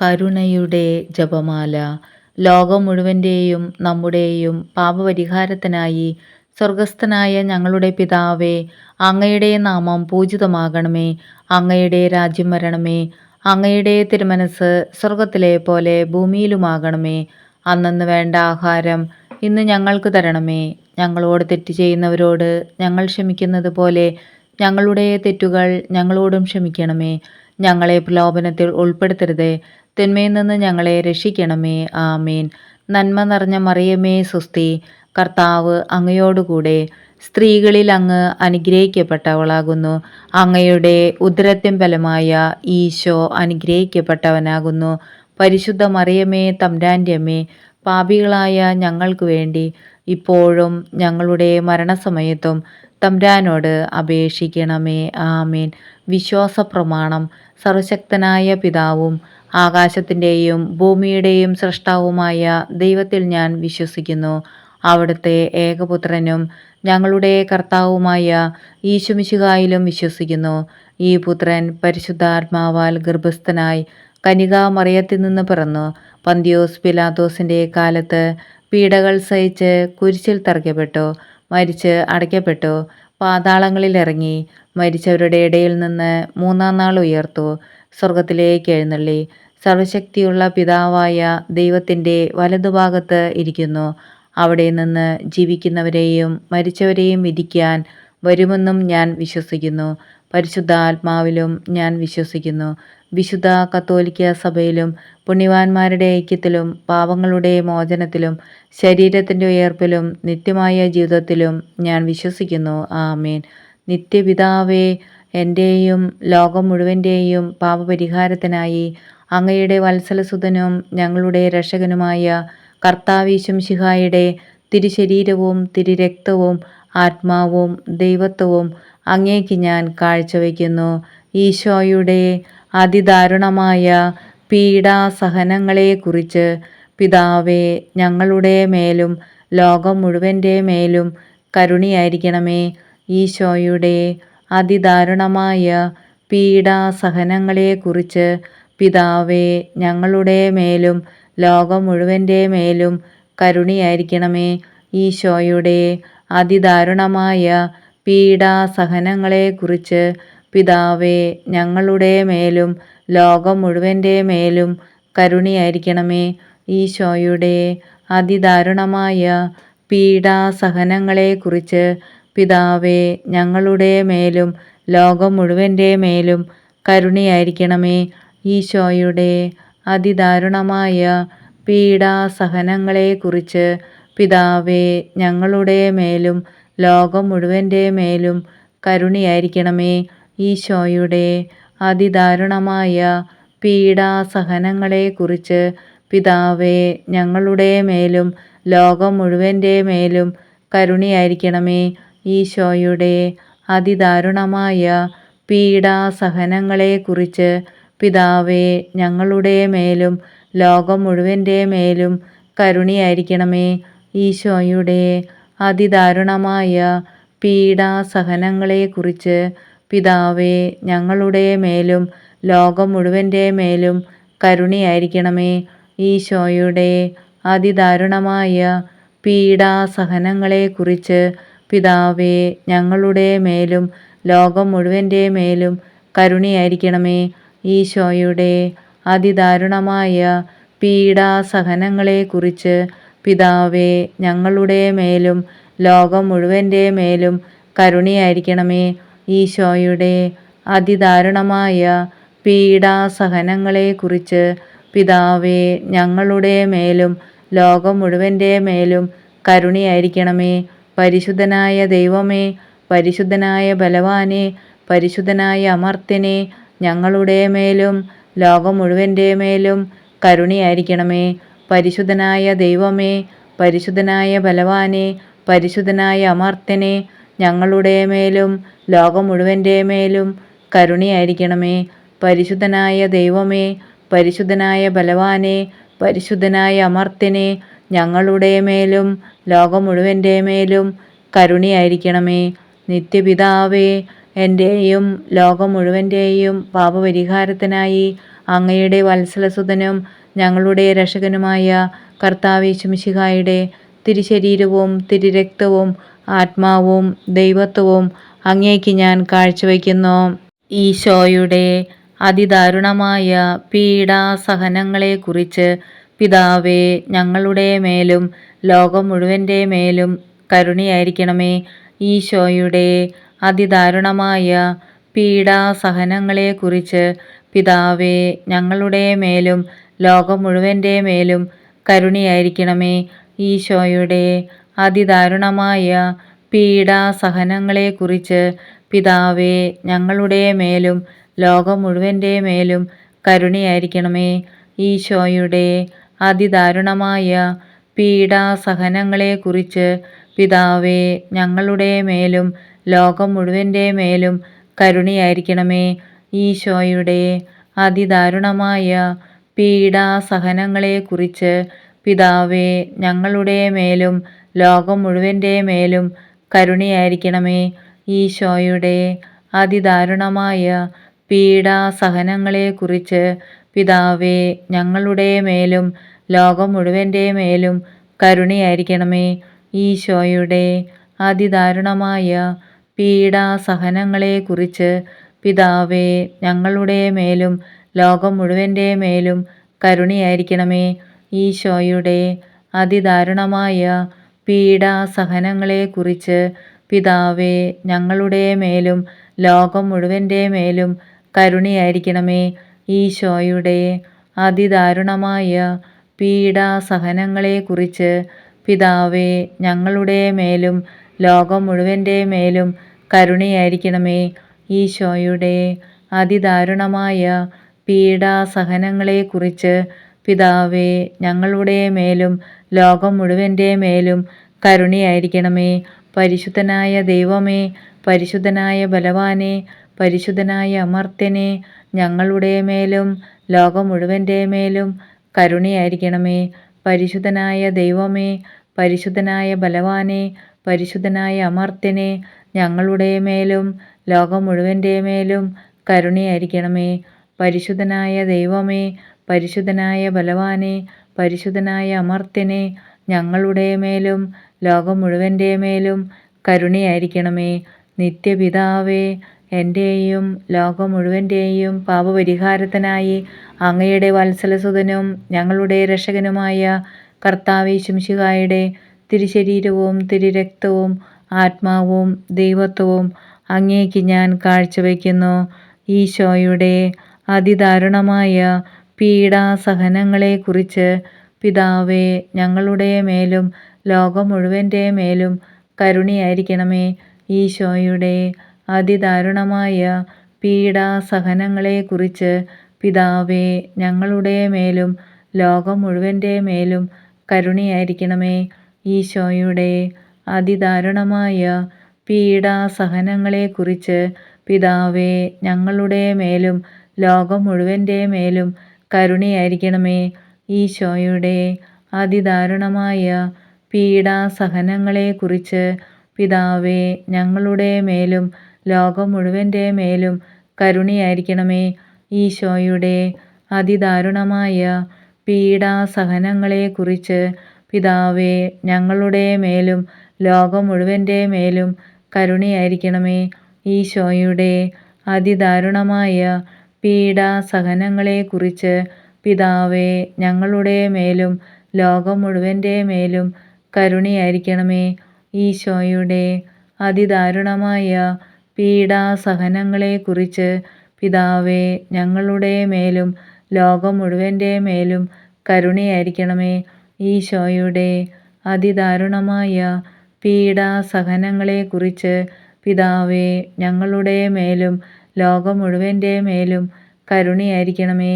കരുണയുടെ ജപമാല. ലോകം മുഴുവൻ്റെയും നമ്മുടെയും പാപപരിഹാരത്തിനായി സ്വർഗസ്ഥനായ ഞങ്ങളുടെ പിതാവേ, അങ്ങയുടെ നാമം പൂജിതമാകണമേ. അങ്ങയുടെ രാജ്യം വരണമേ. അങ്ങയുടെ തിരുമനസ് സ്വർഗത്തിലെ പോലെ ഭൂമിയിലുമാകണമേ. അന്നന്ന് വേണ്ട ആഹാരം ഇന്ന് ഞങ്ങൾക്ക് തരണമേ. ഞങ്ങളോട് തെറ്റ് ചെയ്യുന്നവരോട് ഞങ്ങൾ ക്ഷമിക്കുന്നത് പോലെ ഞങ്ങളുടെ തെറ്റുകൾ ഞങ്ങളോടും ക്ഷമിക്കണമേ. ഞങ്ങളെ പ്രലോഭനത്തിൽ ഉൾപ്പെടുത്തരുതേ, തിന്മയിൽ നിന്ന് ഞങ്ങളെ രക്ഷിക്കണമേ. ആമേൻ. നന്മ നിറഞ്ഞ മറിയമേ സുസ്തി, കർത്താവ് അങ്ങയോടുകൂടെ സ്ത്രീകളിൽ അങ്ങ് അനുഗ്രഹിക്കപ്പെട്ടവളാകുന്നു. അങ്ങയുടെ ഉദരത്തിൻ ഫലമായ ഈശോ അനുഗ്രഹിക്കപ്പെട്ടവനാകുന്നു. പരിശുദ്ധ മറിയമേ തമ്പുരാൻ്റെ അമ്മേ, പാപികളായ ഞങ്ങൾക്ക് വേണ്ടി ഇപ്പോഴും ഞങ്ങളുടെ മരണസമയത്തും തമ്പുരാനോട് അപേക്ഷിക്കണമേ. ആമേൻ. വിശ്വാസ പ്രമാണം. സർവശക്തനായ പിതാവും ആകാശത്തിൻ്റെയും ഭൂമിയുടെയും സൃഷ്ടാവുമായ ദൈവത്തിൽ ഞാൻ വിശ്വസിക്കുന്നു. അവിടുത്തെ ഏകപുത്രനും ഞങ്ങളുടെ കർത്താവുമായ ഈശോമിശിഹായിലും വിശ്വസിക്കുന്നു. ഈ പുത്രൻ പരിശുദ്ധാത്മാവാൽ ഗർഭസ്ഥനായി കന്യകാമറിയത്തിൽ നിന്ന് പിറന്നു. പന്തിയോസ് പിലാത്തോസിൻ്റെ കാലത്ത് പീഡകൾ സഹിച്ച് കുരിശിൽ തറയ്ക്കപ്പെട്ടു, മരിച്ച് അടയ്ക്കപ്പെട്ടു, പാതാളങ്ങളിൽ ഇറങ്ങി, മരിച്ചവരുടെ ഇടയിൽ നിന്ന് മൂന്നാം നാൾ ഉയർത്തു, സ്വർഗത്തിലേക്ക് എഴുന്നള്ളി, സർവശക്തിയുള്ള പിതാവായ ദൈവത്തിൻ്റെ വലതുഭാഗത്ത് ഇരിക്കുന്നു. അവിടെ നിന്ന് ജീവിക്കുന്നവരെയും മരിച്ചവരെയും വിധിക്കാൻ വരുമെന്നും ഞാൻ വിശ്വസിക്കുന്നു. പരിശുദ്ധാത്മാവിലും ഞാൻ വിശ്വസിക്കുന്നു. വിശുദ്ധ കത്തോലിക്ക സഭയിലും പുണ്യവാന്മാരുടെ ഐക്യത്തിലും പാപങ്ങളുടെ മോചനത്തിലും ശരീരത്തിൻ്റെ ഉയർപ്പിലും നിത്യമായ ജീവിതത്തിലും ഞാൻ വിശ്വസിക്കുന്നു. ആമേൻ. നിത്യപിതാവേ, എൻ്റെയും ലോകം മുഴുവൻ്റെയും പാപപരിഹാരത്തിനായി അങ്ങയുടെ വത്സലസുതനും ഞങ്ങളുടെ രക്ഷകനുമായ കർത്താവീശുമിശിഹായുടെ തിരുശരീരവും തിരുരക്തവും ആത്മാവും ദൈവത്വവും അങ്ങേക്ക് ഞാൻ കാഴ്ചവെക്കുന്നു. ഈശോയുടെ അതിദാരുണമായ പീഡാസഹനങ്ങളെക്കുറിച്ച് പിതാവേ, ഞങ്ങളുടെ മേലും ലോകം മുഴുവൻ്റെ മേലും കരുണയായിരിക്കണമേ. ഈശോയുടെ അതിദാരുണമായ പീഡാസഹനങ്ങളെക്കുറിച്ച് പിതാവേ, ഞങ്ങളുടെ മേലും ലോകം മുഴുവൻ്റെ മേലും കരുണയായിരിക്കണമേ. ഈശോയുടെ അതിദാരുണമായ പീഡാസഹനങ്ങളെക്കുറിച്ച് പിതാവേ, ഞങ്ങളുടെ മേലും ലോകം മുഴുവൻ്റെ മേലും കരുണയായിരിക്കണമേ. ഈശോയുടെ അതിദാരുണമായ പീഡാസഹനങ്ങളെക്കുറിച്ച് പിതാവേ, ഞങ്ങളുടെ മേലും ലോകം മുഴുവൻ്റെ മേലും കരുണയായിരിക്കണമേ. ഈശോയുടെ അതിദാരുണമായ പീഡാസഹനങ്ങളെക്കുറിച്ച് പിതാവേ, ഞങ്ങളുടെ മേലും ലോകം മുഴുവൻ്റെ മേലും കരുണയായിരിക്കണമേ. ഈശോയുടെ അതിദാരുണമായ പീഡാസഹനങ്ങളെക്കുറിച്ച് പിതാവേ, ഞങ്ങളുടെ മേലും ലോകം മുഴുവൻ്റെ മേലും കരുണയായിരിക്കണമേ. ഈശോയുടെ അതിദാരുണമായ പീഡാസഹനങ്ങളെക്കുറിച്ച് പിതാവേ, ഞങ്ങളുടെ മേലും ലോകം മുഴുവൻ്റെ മേലും കരുണയായിരിക്കണമേ. ഈശോയുടെ അതിദാരുണമായ പീഡാസഹനങ്ങളെക്കുറിച്ച് പിതാവേ, ഞങ്ങളുടെ മേലും ലോകം മുഴുവൻ്റെ മേലും കരുണയായിരിക്കണമേ. ഈശോയുടെ അതിദാരുണമായ പീഡാസഹനങ്ങളെക്കുറിച്ച് പിതാവേ, ഞങ്ങളുടെ മേലും ലോകം മുഴുവൻ്റെ മേലും കരുണയായിരിക്കണമേ. ഈശോയുടെ അതിദാരുണമായ പീഡാസഹനങ്ങളെക്കുറിച്ച് പിതാവേ, ഞങ്ങളുടെ മേലും ലോകം മുഴുവൻ്റെ മേലും കരുണയായിരിക്കണമേ. ഈശോയുടെ അതിദാരുണമായ പീഡാസഹനങ്ങളെക്കുറിച്ച് പിതാവേ, ഞങ്ങളുടെ മേലും ലോകം മുഴുവൻ്റെ മേലും കരുണയായിരിക്കണമേ. പരിശുദ്ധനായ ദൈവമേ, പരിശുദ്ധനായ ബലവാനെ, പരിശുദ്ധനായ അമർത്യനെ, ഞങ്ങളുടെ മേലും ലോകം മുഴുവൻ്റെ മേലും കരുണയായിരിക്കണമേ. പരിശുദ്ധനായ ദൈവമേ, പരിശുദ്ധനായ ബലവാനെ, പരിശുദ്ധനായ അമർത്യനെ, ഞങ്ങളുടെ മേലും ലോകം മുഴുവൻ്റെ മേലും കരുണയായിരിക്കണമേ. പരിശുദ്ധനായ ദൈവമേ, പരിശുദ്ധനായ ബലവാനെ, പരിശുദ്ധനായ അമർത്യനെ, ഞങ്ങളുടെ മേലും ലോകം മുഴുവൻ്റെ മേലും കരുണയായിരിക്കണമേ. നിത്യപിതാവേ, എൻ്റെയും ലോകം മുഴുവൻ്റെയും പാപപരിഹാരത്തിനായി അങ്ങയുടെ വത്സലസുതനും ഞങ്ങളുടെ രക്ഷകനുമായ കർത്താവേശുമിശിഹായുടെ തിരുശരീരവും തിരുരക്തവും ആത്മാവും ദൈവത്വവും അങ്ങേക്ക് ഞാൻ കാഴ്ചവെക്കുന്നു. ഈശോയുടെ അതിദാരുണമായ പീഡാസഹനങ്ങളെക്കുറിച്ച് പിതാവേ, ഞങ്ങളുടെ മേലും ലോകം മുഴുവൻ്റെ മേലും കരുണയായിരിക്കണമേ. ഈശോയുടെ അതിദാരുണമായ പീഡാസഹനങ്ങളെക്കുറിച്ച് പിതാവേ, ഞങ്ങളുടെ മേലും ലോകം മുഴുവൻ്റെ മേലും കരുണയായിരിക്കണമേ. ഈശോയുടെ അതിദാരുണമായ പീഡാസഹനങ്ങളെക്കുറിച്ച് പിതാവേ, ഞങ്ങളുടെ മേലും ലോകം മുഴുവൻ്റെ മേലും കരുണയായിരിക്കണമേ. ഈശോയുടെ അതിദാരുണമായ പീഡാസഹനങ്ങളെക്കുറിച്ച് പിതാവേ, ഞങ്ങളുടെ മേലും ലോകം മുഴുവൻ്റെ മേലും കരുണയായിരിക്കണമേ. ഈശോയുടെ അതിദാരുണമായ പീഡാസഹനങ്ങളെക്കുറിച്ച് പിതാവേ, ഞങ്ങളുടെ മേലും ലോകം മുഴുവൻ്റെ മേലും കരുണയായിരിക്കണമേ. ഈശോയുടെ അതിദാരുണമായ പീഡാസഹനങ്ങളെക്കുറിച്ച് പിതാവേ, ഞങ്ങളുടെ മേലും ലോകം മുഴുവൻ്റെ മേലും കരുണയായിരിക്കണമേ. ഈശോയുടെ അതിദാരുണമായ പീഡാസഹനങ്ങളെക്കുറിച്ച് പിതാവേ, ഞങ്ങളുടെ മേലും ലോകം മുഴുവൻ്റെ മേലും കരുണയായിരിക്കണമേ. ഈശോയുടെ അതിദാരുണമായ പീഡാസഹനങ്ങളെക്കുറിച്ച് പിതാവേ, ഞങ്ങളുടെ മേലും ലോകം മുഴുവൻ്റെ മേലും കരുണയായിരിക്കണമേ. ഈശോയുടെ അതിദാരുണമായ പീഡാസഹനങ്ങളെക്കുറിച്ച് പിതാവേ, ഞങ്ങളുടെ മേലും ലോകം മുഴുവൻ്റെ മേലും കരുണയായിരിക്കണമേ. ഈശോയുടെ അതിദാരുണമായ പീഡാസഹനങ്ങളെക്കുറിച്ച് പിതാവേ, ഞങ്ങളുടെ മേലും ലോകം മുഴുവൻ്റെ മേലും കരുണയായിരിക്കണമേ. പരിശുദ്ധനായ ദൈവമേ, പരിശുദ്ധനായ ബലവാനെ, പരിശുദ്ധനായ അമർത്യനെ, ഞങ്ങളുടെ മേലും ലോകം മുഴുവൻ്റെ മേലും കരുണയായിരിക്കണമേ. പരിശുദ്ധനായ ദൈവമേ, പരിശുദ്ധനായ ബലവാനെ, പരിശുദ്ധനായ അമർത്യനെ, ഞങ്ങളുടെ മേലും ലോകം മുഴുവൻ്റെ മേലും കരുണയായിരിക്കണമേ. പരിശുദ്ധനായ ദൈവമേ, പരിശുദ്ധനായ ബലവാനെ, പരിശുദ്ധനായ അമർത്യനെ, ഞങ്ങളുടെ മേലും ലോകം മുഴുവൻ്റെ മേലും കരുണയായിരിക്കണമേ. നിത്യപിതാവേ, എൻ്റെയും ലോകം മുഴുവൻ്റെയും പാപപരിഹാരത്തിനായി അങ്ങയുടെ വത്സലസുതനും ഞങ്ങളുടെ രക്ഷകനുമായ കർത്താവേശുമിശിഹായുടെ തിരുശരീരവും തിരുരക്തവും ആത്മാവും ദൈവത്വവും അങ്ങേക്ക് ഞാൻ കാഴ്ചവെക്കുന്നു. ഈശോയുടെ അതിദാരുണമായ പീഡാസഹനങ്ങളെക്കുറിച്ച് പിതാവേ, ഞങ്ങളുടെ മേലും ലോകം മുഴുവൻ്റെ മേലും കരുണയായിരിക്കണമേ. ഈശോയുടെ അതിദാരുണമായ പീഡാസഹനങ്ങളെക്കുറിച്ച് പിതാവേ, ഞങ്ങളുടെ മേലും ലോകം മുഴുവൻ്റെ മേലും കരുണയായിരിക്കണമേ. ഈശോയുടെ അതിദാരുണമായ പീഡാസഹനങ്ങളെക്കുറിച്ച് പിതാവേ, ഞങ്ങളുടെ മേലും ലോകം മുഴുവൻ്റെ മേലും കരുണയായിരിക്കണമേ. ഈശോയുടെ അതിദാരുണമായ പീഡാസഹനങ്ങളെക്കുറിച്ച് പിതാവേ, ഞങ്ങളുടെ മേലും ലോകം മുഴുവൻ്റെ മേലും കരുണയായിരിക്കണമേ. ഈശോയുടെ അതിദാരുണമായ പീഡാസഹനങ്ങളെക്കുറിച്ച് പിതാവേ, ഞങ്ങളുടെ മേലും ലോകം മുഴുവൻ്റെ മേലും കരുണയായിരിക്കണമേ. ഈശോയുടെ അതിദാരുണമായ പീഡാസഹനങ്ങളെക്കുറിച്ച് പിതാവേ, ഞങ്ങളുടെ മേലും ലോകം മുഴുവൻ്റെ മേലും കരുണയായിരിക്കണമേ. ഈശോയുടെ അതിദാരുണമായ പീഡാസഹനങ്ങളെക്കുറിച്ച് പിതാവേ, ഞങ്ങളുടെ മേലും ലോകം മുഴുവൻ്റെ മേലും കരുണയായിരിക്കണമേ. ഈശോയുടെ അതിദാരുണമായ പീഡാസഹനങ്ങളെക്കുറിച്ച് പിതാവേ, ഞങ്ങളുടെ മേലും ലോകം മുഴുവൻ്റെ മേലും കരുണയായിരിക്കണമേ.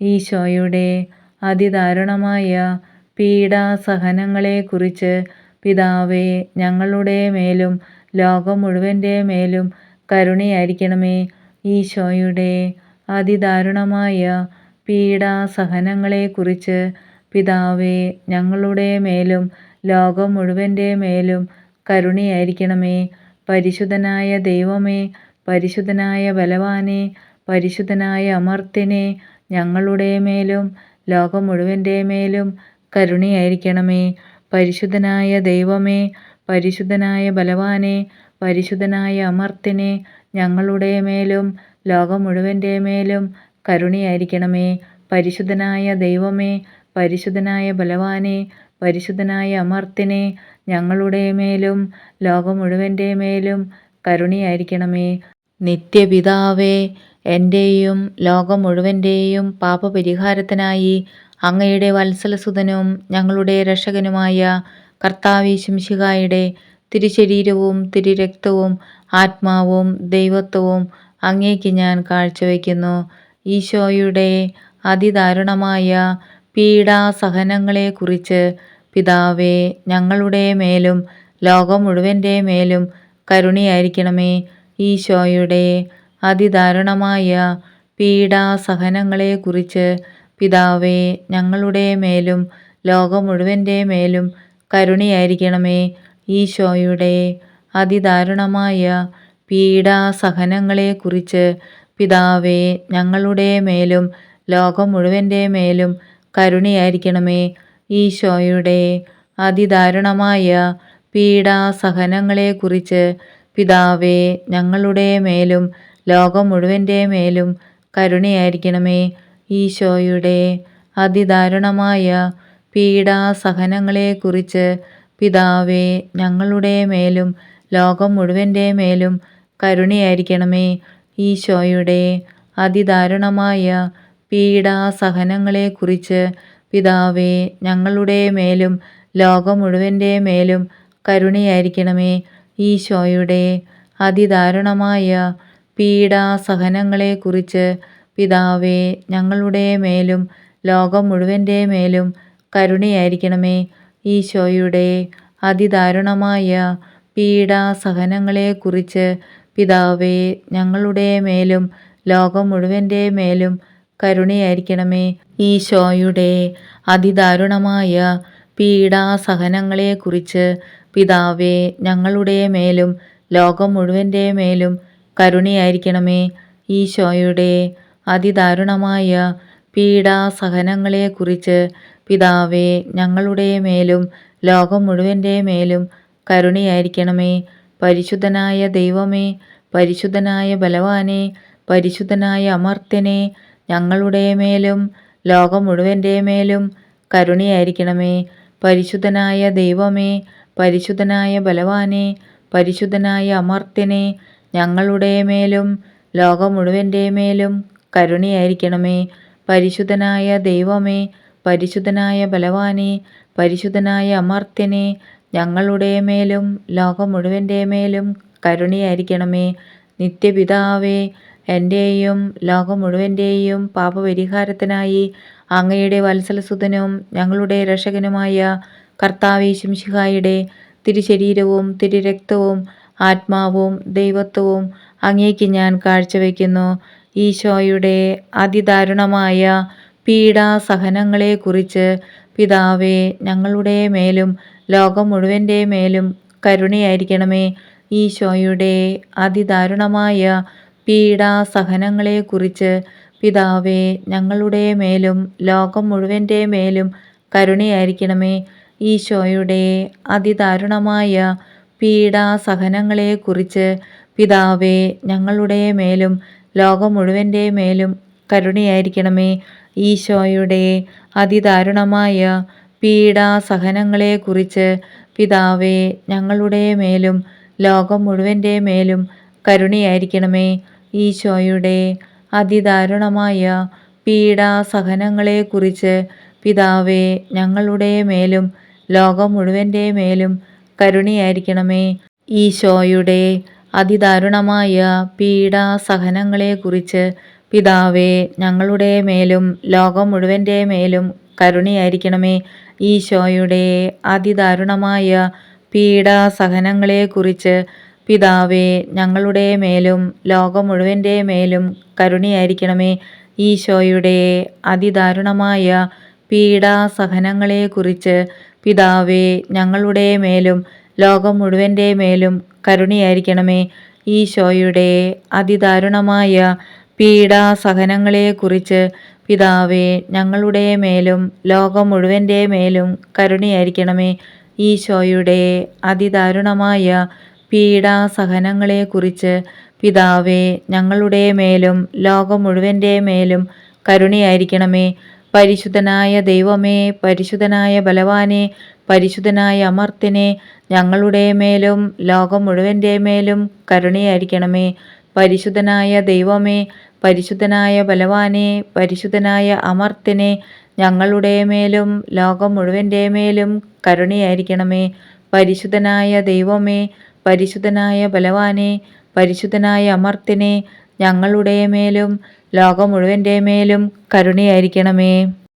ഈശോയുടെ അതിദാരുണമായ പീഡാസഹനങ്ങളെക്കുറിച്ച് പിതാവേ, ഞങ്ങളുടെ മേലും ലോകം മുഴുവൻ്റെ മേലും കരുണയായിരിക്കണമേ. ഈശോയുടെ അതിദാരുണമായ പീഡാസഹനങ്ങളെക്കുറിച്ച് പിതാവേ, ഞങ്ങളുടെ മേലും ലോകം മുഴുവൻ്റെ മേലും കരുണയായിരിക്കണമേ. പരിശുദ്ധനായ ദൈവമേ, പരിശുദ്ധനായ ബലവാനെ, പരിശുദ്ധനായ അമർത്യനെ, ഞങ്ങളുടെ മേലും ലോകം മുഴുവൻ്റെ മേലും കരുണയായിരിക്കണമേ. പരിശുദ്ധനായ ദൈവമേ, പരിശുദ്ധനായ ബലവാനെ, പരിശുദ്ധനായ അമർത്യനെ, ഞങ്ങളുടെ മേലും ലോകം മുഴുവൻ്റെ മേലും കരുണയായിരിക്കണമേ. പരിശുദ്ധനായ ദൈവമേ, പരിശുദ്ധനായ ബലവാനെ, പരിശുദ്ധനായ അമർത്യനെ, ഞങ്ങളുടെ മേലും ലോകം മുഴുവൻ്റെ മേലും കരുണയായിരിക്കണമേ. നിത്യപിതാവേ, എൻ്റെയും ലോകം മുഴുവൻ്റെയും പാപപരിഹാരത്തിനായി അങ്ങയുടെ വത്സലസുതനും ഞങ്ങളുടെ രക്ഷകനുമായ കർത്താവീശുമിശിഹായുടെ തിരുശരീരവും തിരുരക്തവും ആത്മാവും ദൈവത്വവും അങ്ങേക്ക് ഞാൻ കാഴ്ചവെക്കുന്നു. ഈശോയുടെ അതിദാരുണമായ പീഡാസഹനങ്ങളെക്കുറിച്ച് പിതാവേ, ഞങ്ങളുടെ മേലും ലോകം മുഴുവൻ്റെ മേലും കരുണയായിരിക്കണമേ. ഈശോയുടെ അതിദാരുണമായ പീഡാസഹനങ്ങളെക്കുറിച്ച് പിതാവേ, ഞങ്ങളുടെ മേലും ലോകം മുഴുവൻ്റെ മേലും കരുണയായിരിക്കണമേ. ഈശോയുടെ അതിദാരുണമായ പീഡാസഹനങ്ങളെക്കുറിച്ച് പിതാവേ, ഞങ്ങളുടെ മേലും ലോകം മുഴുവൻ്റെ മേലും കരുണയായിരിക്കണമേ. ഈശോയുടെ അതിദാരുണമായ പീഡാസഹനങ്ങളെക്കുറിച്ച് പിതാവേ, ഞങ്ങളുടെ മേലും ലോകം മുഴുവൻ്റെ മേലും കരുണയായിരിക്കണമേ. ഈശോയുടെ അതിദാരുണമായ പീഡാസഹനങ്ങളെക്കുറിച്ച് പിതാവേ, ഞങ്ങളുടെ മേലും ലോകം മുഴുവൻ്റെ മേലും കരുണയായിരിക്കണമേ. ഈശോയുടെ അതിദാരുണമായ പീഡാസഹനങ്ങളെക്കുറിച്ച് പിതാവേ, ഞങ്ങളുടെ മേലും ലോകം മുഴുവൻ്റെ മേലും കരുണയായിരിക്കണമേ. ഈശോയുടെ അതിദാരുണമായ പീഡാസഹനങ്ങളെക്കുറിച്ച് പിതാവേ, ഞങ്ങളുടെ മേലും ലോകം മുഴുവൻ്റെ മേലും കരുണയായിരിക്കണമേ. ഈശോയുടെ അതിദാരുണമായ പീഡാസഹനങ്ങളെക്കുറിച്ച് പിതാവേ, ഞങ്ങളുടെ മേലും ലോകം മുഴുവൻ്റെ മേലും കരുണയായിരിക്കണമേ. ഈശോയുടെ അതിദാരുണമായ പീഡാസഹനങ്ങളെക്കുറിച്ച് പിതാവേ, ഞങ്ങളുടെ മേലും ലോകം മുഴുവൻ്റെ മേലും കരുണയായിരിക്കണമേ. ഈശോയുടെ അതിദാരുണമായ പീഡാസഹനങ്ങളെക്കുറിച്ച് പിതാവേ, ഞങ്ങളുടെ മേലും ലോകം മുഴുവൻ്റെ മേലും കരുണയായിരിക്കണമേ. പരിശുദ്ധനായ ദൈവമേ, പരിശുദ്ധനായ ബലവാനെ, പരിശുദ്ധനായ അമർത്യനെ, ഞങ്ങളുടെ മേലും ലോകം മുഴുവൻ്റെ മേലും കരുണയായിരിക്കണമേ. പരിശുദ്ധനായ ദൈവമേ, പരിശുദ്ധനായ ബലവാനെ, പരിശുദ്ധനായ അമർത്യനെ, ഞങ്ങളുടെ മേലും ലോകം മുഴുവൻ്റെ മേലും കരുണയായിരിക്കണമേ. പരിശുദ്ധനായ ദൈവമേ, പരിശുദ്ധനായ ബലവാനെ, പരിശുദ്ധനായ അമർത്യനെ, ഞങ്ങളുടെ മേലും ലോകം മുഴുവൻ്റെ മേലും കരുണയായിരിക്കണമേ. നിത്യപിതാവേ, എൻ്റെയും ലോകം മുഴുവൻ്റെയും പാപപരിഹാരത്തിനായി അങ്ങയുടെ വത്സലസുതനും ഞങ്ങളുടെ രക്ഷകനുമായ കർത്താവീശുമിശിഹായുടെ തിരുശരീരവും തിരുരക്തവും ആത്മാവും ദൈവത്വവും അങ്ങേക്ക് ഞാൻ കാഴ്ചവെക്കുന്നു. ഈശോയുടെ അതിദാരുണമായ പീഡാസഹനങ്ങളെക്കുറിച്ച് പിതാവേ, ഞങ്ങളുടെ മേലും ലോകം മുഴുവൻ്റെ മേലും കരുണയായിരിക്കണമേ. ഈശോയുടെ അതിദാരുണമായ പീഡാസഹനങ്ങളെക്കുറിച്ച് പിതാവേ, ഞങ്ങളുടെ മേലും ലോകം മുഴുവൻ്റെ മേലും കരുണയായിരിക്കണമേ. ഈശോയുടെ അതിദാരുണമായ പീഡാസഹനങ്ങളെക്കുറിച്ച് പിതാവേ, ഞങ്ങളുടെ മേലും ലോകം മുഴുവൻ്റെ മേലും കരുണയായിരിക്കണമേ. ഈശോയുടെ അതിദാരുണമായ പീഡാസഹനങ്ങളെക്കുറിച്ച് പിതാവേ, ഞങ്ങളുടെ മേലും ലോകം മുഴുവൻ്റെ മേലും കരുണയായിരിക്കണമേ. ഈശോയുടെ അതിദാരുണമായ പീഡാസഹനങ്ങളെക്കുറിച്ച് പിതാവേ, ഞങ്ങളുടെ മേലും ലോകം മുഴുവൻ്റെ മേലും കരുണയായിരിക്കണമേ. ഈശോയുടെ അതിദാരുണമായ പീഡാസഹനങ്ങളെക്കുറിച്ച് പിതാവേ, ഞങ്ങളുടെ മേലും ലോകം മുഴുവൻ്റെ മേലും കരുണയായിരിക്കണമേ. ഈശോയുടെ അതിദാരുണമായ പീഡാസഹനങ്ങളെക്കുറിച്ച് പിതാവേ, ഞങ്ങളുടെ മേലും ലോകം മുഴുവൻ്റെ മേലും കരുണയായിരിക്കണമേ. ഈശോയുടെ അതിദാരുണമായ പീഡാസഹനങ്ങളെക്കുറിച്ച് പിതാവേ, ഞങ്ങളുടെ മേലും ലോകം മുഴുവൻ്റെ മേലും കരുണയായിരിക്കണമേ. ഈശോയുടെ അതിദാരുണമായ പീഡാസഹനങ്ങളെക്കുറിച്ച് പിതാവേ, ഞങ്ങളുടെ മേലും ലോകം മുഴുവൻ്റെ മേലും കരുണയായിരിക്കണമേ. ഈശോയുടെ അതിദാരുണമായ പീഡാസഹനങ്ങളെക്കുറിച്ച് പിതാവേ, ഞങ്ങളുടെ മേലും ലോകം മുഴുവൻ്റെ മേലും കരുണയായിരിക്കണമേ. പരിശുദ്ധനായ ദൈവമേ, പരിശുദ്ധനായ ബലവാനെ, പരിശുദ്ധനായ അമർത്യനെ, ഞങ്ങളുടെ മേലും ലോകം മുഴുവൻ്റെ മേലും കരുണയായിരിക്കണമേ. പരിശുദ്ധനായ ദൈവമേ, പരിശുദ്ധനായ ബലവാനെ, പരിശുദ്ധനായ അമർത്യനെ, ഞങ്ങളുടെ മേലും ലോകം മുഴുവൻ്റെ മേലും കരുണയായിരിക്കണമേ. പരിശുദ്ധനായ ദൈവമേ, പരിശുദ്ധനായ ബലവാനെ, പരിശുദ്ധനായ അമർത്യനെ, ഞങ്ങളുടെ മേലും ലോകം മുഴുവൻ്റെ മേലും കരുണയായിരിക്കണമേ.